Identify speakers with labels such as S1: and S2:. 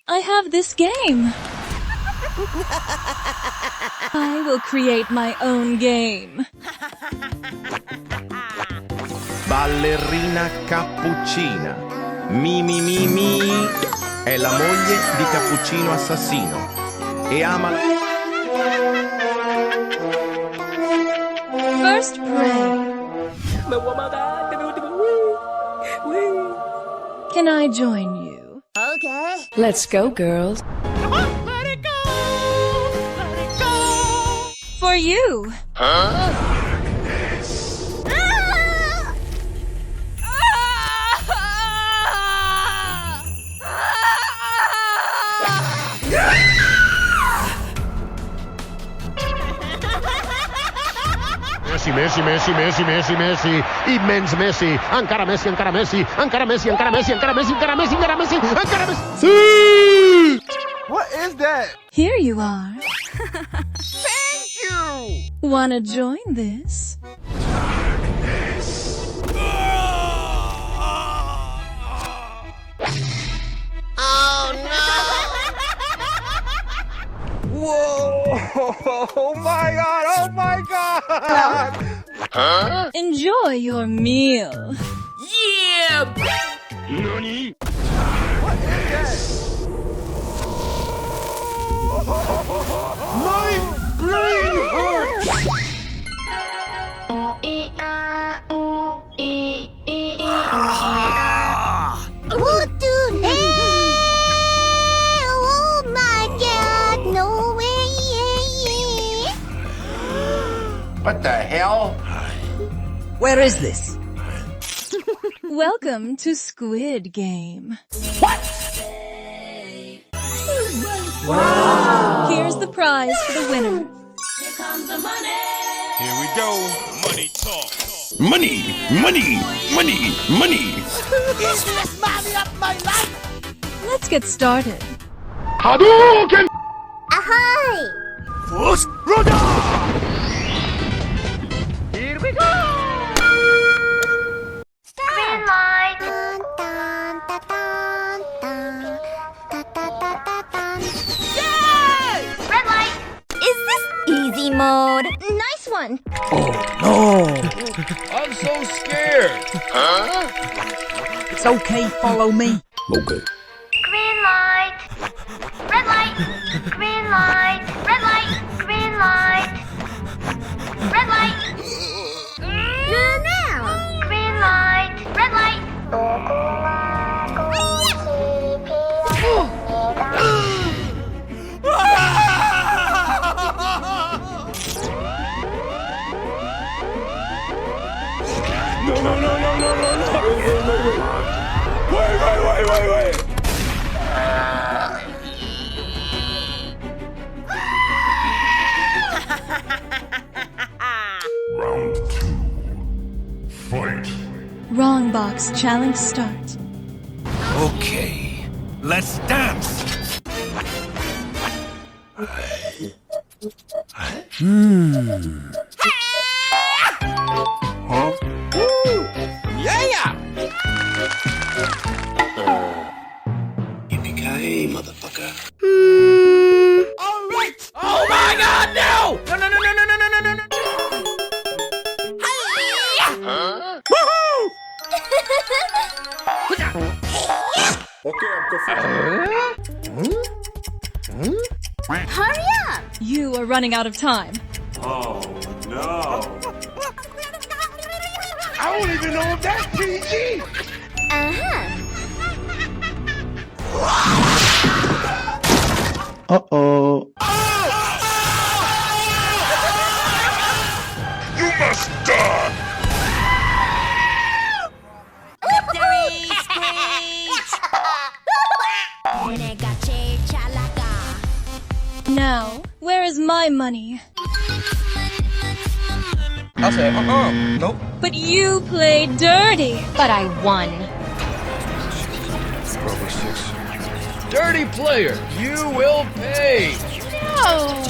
S1: I have this game. I will create my own game.
S2: Ballerina Cappuccina. Mi mi mi mi. È la moglie di Cappuccino assassino. E ama...
S1: First pray. Can I join you?
S3: Okay.
S1: Let's go, girls.
S3: Let it go! Let it go!
S1: For you.
S4: Messi, Messi, Messi, Messi, Messi, Messi, immens Messi, encara Messi, encara Messi, encara Messi, encara Messi, encara Messi, encara Messi, encara Messi, encara Messi. Sí!
S5: What is that?
S1: Here you are.
S5: Thank you!
S1: Wanna join this?
S5: Whoa! Oh my god! Oh my god!
S1: Enjoy your meal.
S3: Yeah!
S4: Nani?
S5: What is
S4: My brain hurts!
S3: What the hell? Oh my god, no way!
S2: What the hell?
S6: Where is this?
S1: Welcome to Squid Game. Wow! Here's the prize for the winner.
S7: Here we go. Money talk.
S2: Money! Money! Money! Money!
S3: Easiest money of my life!
S1: Let's get started.
S4: Hadouken!
S3: Ahoy!
S4: First Roda!
S5: Here we go!
S3: Green light! Dun, dun, dun, dun, dun, dun, dun, dun, dun. Yay! Red light! Is this easy mode? Nice one!
S7: I'm so scared.
S6: It's okay, follow me.
S2: Okay.
S3: Green light! Red light! Green light! Red light! Green light! Red light! Now! Green light! Red light!
S7: No, no, no, no, no, no, no. Wait, wait, wait, wait, wait.
S4: Round 2. Fight.
S1: Wrong box challenge start.
S7: Okay, let's dance.
S5: Yeah!
S2: Yippee-ki-yay, motherfucker.
S5: All right! Oh my god, no! No, no, no, no, no, no, no, no, no! Woohoo!
S3: Hurry up!
S1: You are running out of time.
S4: I don't even know if that's PG!
S3: Uh-huh.
S2: Uh-oh.
S4: You must die!
S3: Victory screech!
S1: Now, where is my money?
S5: I said, nope.
S1: But you played dirty.
S8: But I won.
S7: Dirty player, you will pay.
S1: No!